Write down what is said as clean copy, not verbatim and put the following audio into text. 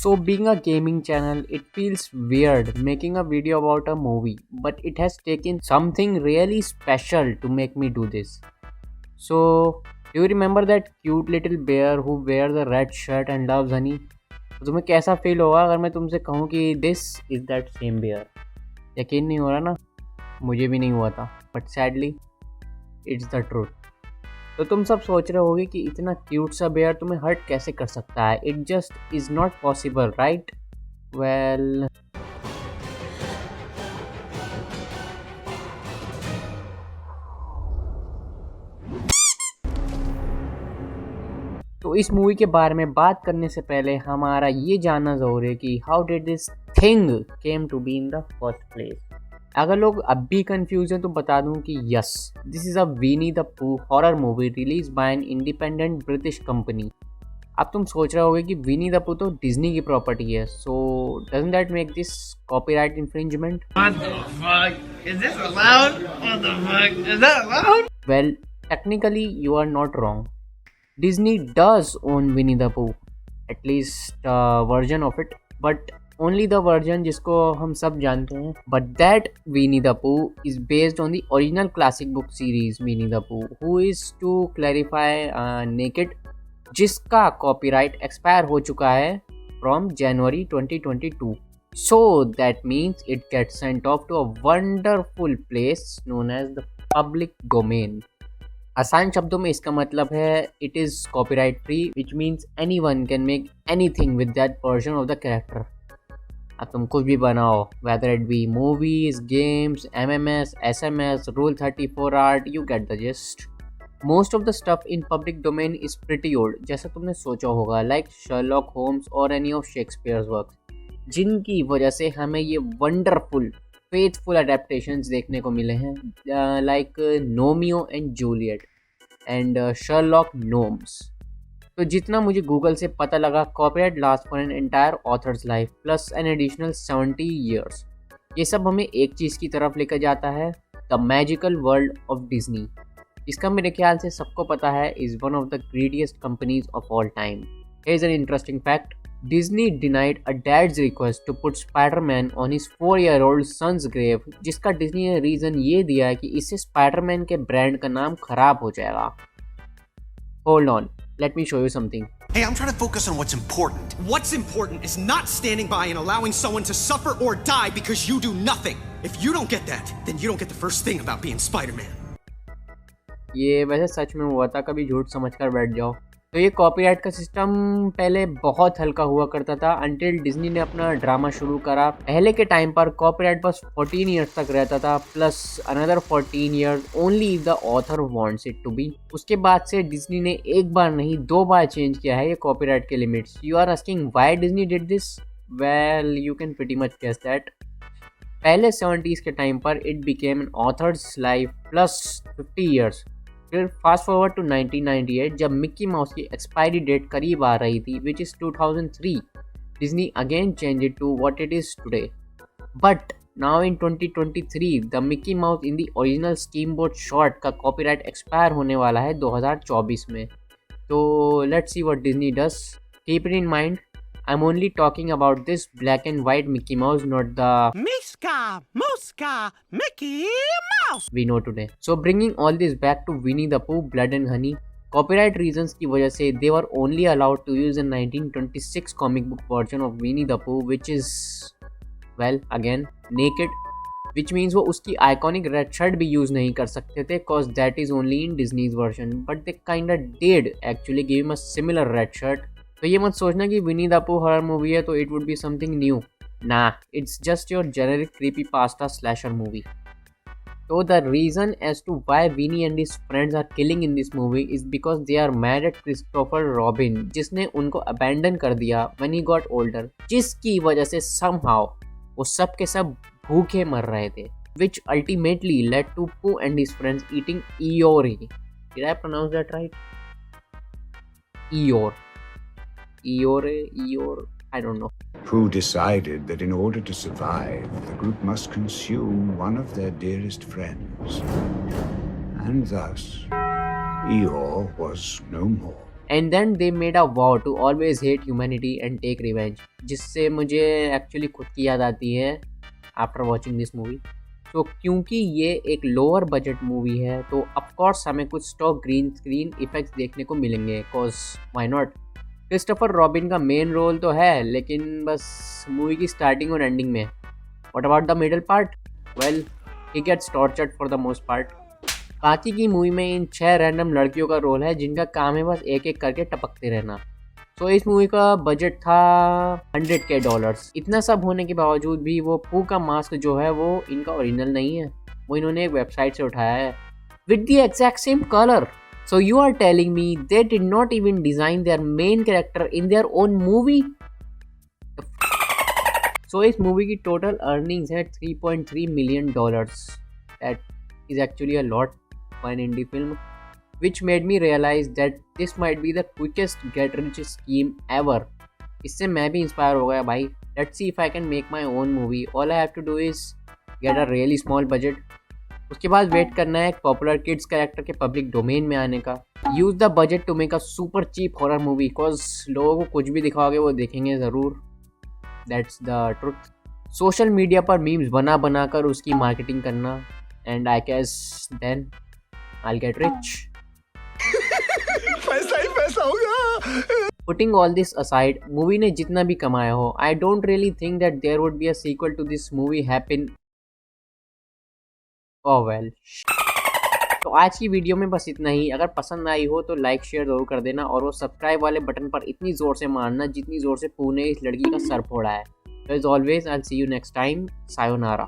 So, being a gaming channel, it feels weird making a video about a movie, but it has taken something really special to make me do this. So, do you remember that cute little bear who wears the red shirt and loves honey? तो तुम्हें कैसा feel होगा अगर मैं तुमसे कहूँ कि this is that same bear? यकीन नहीं हो रहा ना? मुझे भी नहीं हुआ था, but sadly it's the truth. तो तुम सब सोच रहे होगे कि इतना क्यूट सा बेयर तुम्हें हर्ट कैसे कर सकता है. It just is not possible, right? Well, तो इस मूवी के बारे में बात करने से पहले हमारा ये जानना ज़रूरी है कि how did this thing came to be in the first place. अगर लोग अब भी कंफ्यूज हैं तो बता दूं कि yes, this is a Winnie the Pooh horror movie release by an independent British company. अब तुम सोच रहे होगे कि विनी द पू तो डिज्नी की प्रॉपर्टी है, so doesn't that make this copyright infringement? Well, technically you are not wrong. Disney does own Winnie the Pooh, at least version of it, but only the version जिसको हम सब जानते हैं. But that Winnie the Pooh is based on the original classic book series Winnie the Pooh, who is to clarify Naked, जिसका copyright expire हो चुका है from January 2022. So that means it gets sent off to a wonderful place known as the public domain. आसान शब्दों में इसका मतलब है it is copyright free, which means any one can make any thing with that version of the character. अब तुम कुछ भी बनाओ, whether it be movies, games, MMS, SMS, Rule 34 art, you get the gist. Most of the stuff in public domain is pretty old, जैसा तुमने सोचा होगा, like Sherlock Holmes और एनी ऑफ शेक्सपियर्स वर्क, जिनकी वजह से हमें ये वंडरफुल फेथफुल अडेप्टेशंस देखने को मिले हैं, like Gnomeo and Juliet and Sherlock Gnomes. तो जितना मुझे गूगल से पता लगा, copyright last for an entire authors life plus an additional 70 years. ये सब हमें एक चीज़ की तरफ लेकर जाता है, the magical world of Disney. इसका मेरे ख्याल से सबको पता है is one of the greatest companies of all time. Here is an interesting fact. Disney denied a dad's request to put Spider-Man on his 4-year-old son's grave, जिसका Disney ने reason ये दिया है कि इससे स्पाइडरमैन के ब्रांड का नाम खराब हो जाएगा. Hold on, let me show you something. Hey, I'm trying to focus on what's important. What's important is not standing by and allowing someone to suffer or die because you do nothing. If you don't get that, then you don't get the first thing about being Spider-Man. ये वैसे सच में हुआ था, कभी झूठ समझ कर बैठ जाओ. तो ये कॉपीराइट का सिस्टम पहले बहुत हल्का हुआ करता था अंटिल डिज्नी ने अपना ड्रामा शुरू करा. पहले के टाइम पर कॉपीराइट बस 14 ईयर्स तक रहता था, plus another 14 years only if the author wants it to be. उसके बाद से डिज्नी ने एक बार नहीं 2 बार चेंज किया है ये कॉपीराइट के limits. You are asking why Disney did this? Well, you can pretty much guess that. पहले 70s के टाइम पर it became an author's life plus 50 years. फिर फास्ट फॉरवर्ड टू 1998 जब मिक्की माउस की एक्सपायरी डेट करीब आ रही थी, which is 2003, Disney again change it to what it is today. But now in 2023 the Mickey Mouse in the original steam boat short का copyright expire होने वाला है 2024 में. तो let's see what Disney does. Keep it in mind, I'm only talking about this black and white Mickey Mouse, not the Miska, Muska, Mickey Mouse we know today. So bringing all this back to Winnie the Pooh, Blood and Honey, copyright reasons की वजह से they were only allowed to use a 1926 comic book version of Winnie the Pooh, which is, well, again, naked, which means वो उसकी iconic red shirt भी use नहीं कर सकते थे, cause that is only in Disney's version. But they kinda did actually give him a similar red shirt. तो ये मत सोचना कि Winnie the Pooh horror movie है तो it would be something new. ना, it's just your generic creepy pasta slasher movie. तो the reason as to why Winnie and his friends are killing in this movie is because they are mad at Christopher Robin, जिसने उनको abandon कर दिया when he got older, जिसकी वजह से somehow वो सब के सब भूखे मर रहे थे, which ultimately led to Pooh and his friends eating Eeyore. Did I pronounce that right? Eeyore, I don't know. Who decided that in order to survive, the group must consume one of their dearest friends. And thus, Eeyore was no more. And then they made a vow to always hate humanity and take revenge, जिससे मुझे actually खुद की याद आती है after watching this movie. तो क्योंकि ये एक लोअर बजट मूवी है तो ऑफकोर्स हमें कुछ स्टॉक ग्रीन स्क्रीन इफेक्ट्स देखने को मिलेंगे, cause why not. Christopher Robin का मेन रोल तो है, लेकिन बस मूवी की स्टार्टिंग और एंडिंग में। What about the middle part? Well, he gets tortured for the most part. बाकी की मूवी में इन 6 रैंडम लड़कियों का रोल है जिनका काम है बस एक एक करके टपकते रहना। तो इस मूवी का बजट था $100K। इतना सब होने के बावजूद भी वो पू का मास्क जो है वो इनका ओरिजिनल नहीं है, वो इन्होंने एक वेबसाइट से उठाया है with the exact same colour. So you are telling me they did not even design their main character in their own movie? So इस मूवी की टोटल अर्निंग्स है $3.3 million. That is actually a lot for an indie film, which made me realize that this might be the quickest get rich scheme ever. इससे मैं भी inspire हो गया भाई। Let's see if I can make my own movie. All I have to do is get a really small budget. उसके बाद wait करना है एक पॉपुलर किड्स कैरेक्टर के पब्लिक डोमेन में आने का। Use the budget to make a super cheap horror movie, because लोगों को कुछ भी दिखाओगे वो देखेंगे ज़रूर। That's the truth. Social media पर मीम्स बना बना कर उसकी मार्केटिंग करना, and I guess then I will get rich. पैसा ही पैसा होगा। Putting all this aside, movie ने जितना भी कमाया हो, I don't really think that there would be a sequel to this movie happen. Oh well. तो आज की वीडियो में बस इतना ही। अगर पसंद आई हो तो लाइक शेयर जरूर कर देना, और वो सब्सक्राइब वाले बटन पर इतनी ज़ोर से मारना जितनी ज़ोर से पू ने इस लड़की का सर फोड़ा है। So as always, I'll see you next time. Sayonara.